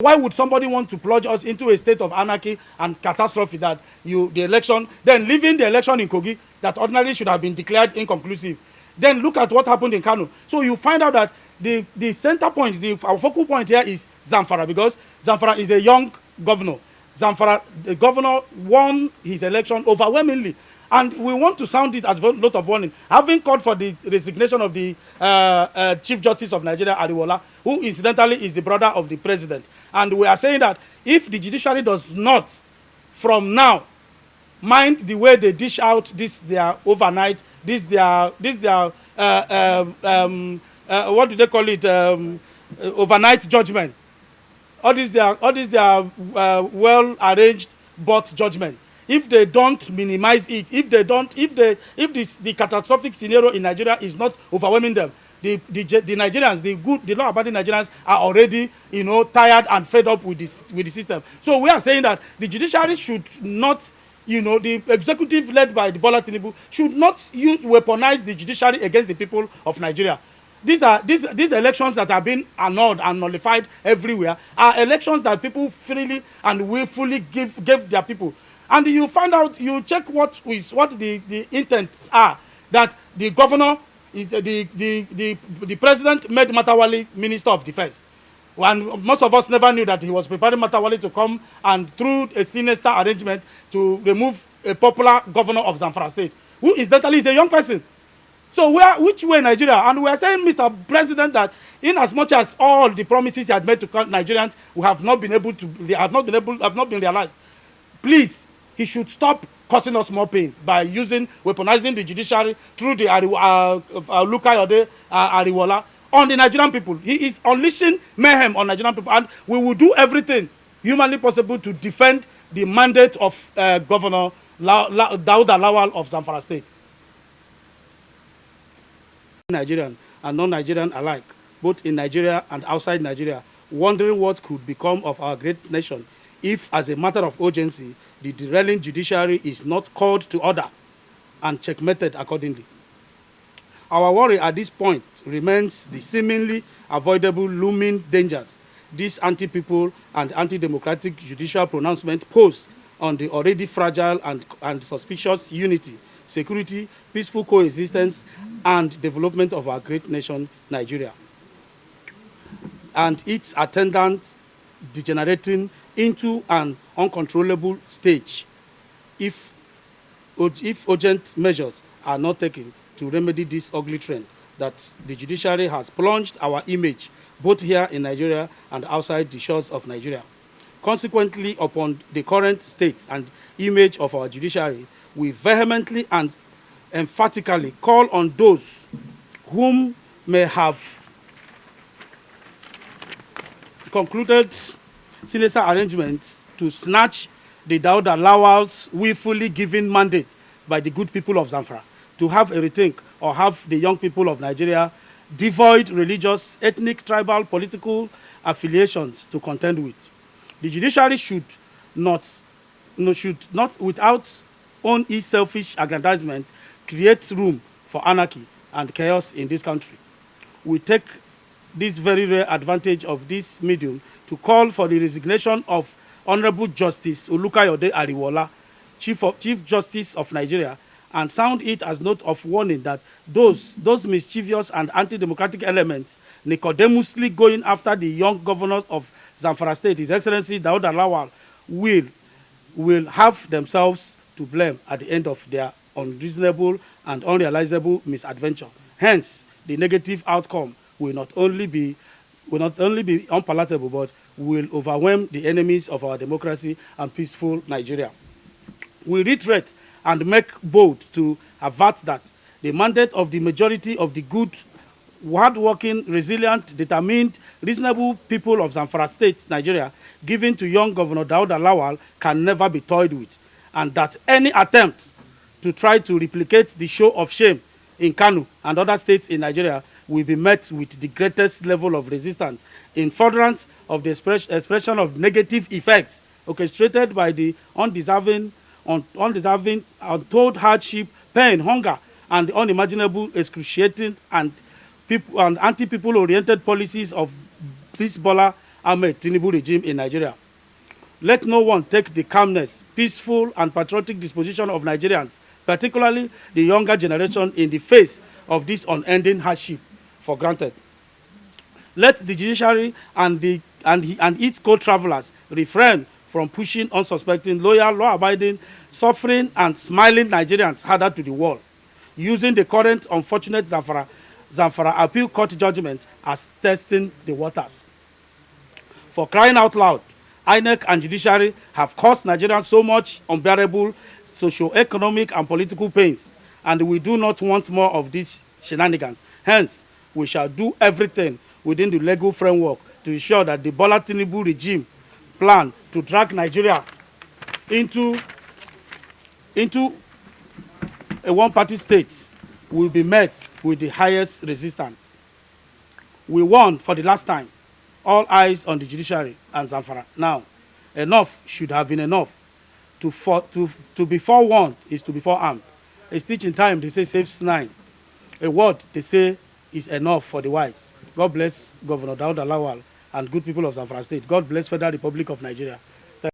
Why would somebody want to plunge us into a state of anarchy and catastrophe that the election, then leaving the election in Kogi that ordinarily should have been declared inconclusive? Then look at what happened in Kano. So you find out that the center point, our focal point here is Zamfara, because Zamfara is a young governor. Zamfara, the governor won his election overwhelmingly. And we want to sound it as a note of warning. Having called for the resignation of the Chief Justice of Nigeria, Ariwola, who incidentally is the brother of the president. And we are saying that if the judiciary does not, from now, mind the way they dish out this their overnight, this their what do they call it, overnight judgment, all these their well arranged but judgment. If they don't minimize it, if the catastrophic scenario in Nigeria is not overwhelming them, the Nigerians, the law-abiding Nigerians are already, tired and fed up with the system. So we are saying that the judiciary should not, the executive led by the Bola Tinubu should not weaponize the judiciary against the people of Nigeria. These elections that have been annulled and nullified everywhere are elections that people freely and willfully gave their people. And you find out, you check what the intents are, that the governor, the president made Matawali Minister of Defense. And most of us never knew that he was preparing Matawali to come and through a sinister arrangement to remove a popular governor of Zamfara State, who incidentally is a young person. So which way Nigeria? And we are saying, Mr. President, that in as much as all the promises he had made to Nigerians have not been realized, please, he should stop causing us more pain by weaponizing the judiciary through the Lukayode Ariwola on the Nigerian people. He is unleashing mayhem on Nigerian people, and we will do everything humanly possible to defend the mandate of Governor Dauda Lawal of Zamfara State. Nigerian and non-Nigerian alike, both in Nigeria and outside Nigeria, wondering what could become of our great nation if, as a matter of urgency, the derailing judiciary is not called to order and checkmated accordingly. Our worry at this point remains the seemingly avoidable looming dangers this anti-people and anti-democratic judicial pronouncement pose on the already fragile and suspicious unity, security, peaceful coexistence, and development of our great nation, Nigeria, and its attendant degenerating into an uncontrollable stage if urgent measures are not taken to remedy this ugly trend that the judiciary has plunged our image both here in Nigeria and outside the shores of Nigeria. Consequently, upon the current state and image of our judiciary, we vehemently and emphatically call on those whom may have concluded sinister arrangements to snatch the Dauda Lawal's willfully given mandate by the good people of Zamfara to have a rethink, or have the young people of Nigeria devoid religious, ethnic, tribal, political affiliations to contend with. The judiciary should not, without own selfish aggrandizement, create room for anarchy and chaos in this country. We take this very rare advantage of this medium to call for the resignation of Honorable Justice Olukayode Ariwola, Chief Justice of Nigeria, and sound it as note of warning that those mischievous and anti-democratic elements nicodemously going after the young governor of Zamfara State, His Excellency Dauda Lawal, will have themselves to blame at the end of their unreasonable and unrealizable misadventure. Hence, the negative outcome will not only be unpalatable, but will overwhelm the enemies of our democracy and peaceful Nigeria. We reiterate and make bold to avert that the mandate of the majority of the good, hard-working, resilient, determined, reasonable people of Zamfara State, Nigeria, given to young Governor Dauda Lawal, can never be toyed with, and that any attempt to try to replicate the show of shame in Kano and other states in Nigeria will be met with the greatest level of resistance in furtherance of the expression of negative effects orchestrated by the undeserving, untold hardship, pain, hunger, and the unimaginable, excruciating, and anti-people-oriented policies of this Bola Ahmed Tinubu regime in Nigeria. Let no one take the calmness, peaceful, and patriotic disposition of Nigerians, particularly the younger generation, in the face of this unending hardship for granted. Let the judiciary and its co-travelers refrain from pushing unsuspecting, loyal, law-abiding, suffering, and smiling Nigerians harder to the wall, using the current unfortunate Zamfara appeal court judgment as testing the waters. For crying out loud, INEC and Judiciary have caused Nigerians so much unbearable socio-economic and political pains, and we do not want more of these shenanigans. Hence, we shall do everything within the legal framework to ensure that the Bola Tinubu regime plan to drag Nigeria into a one-party state will be met with the highest resistance. We warn for the last time, all eyes on the judiciary and Zamfara. Now, enough should have been enough. To be forewarned is to be forearmed. A stitch in time, they say, saves 9. A word, they say, is enough for the wise. God bless Governor Dauda Lawal and good people of Zamfara State. God bless Federal Republic of Nigeria.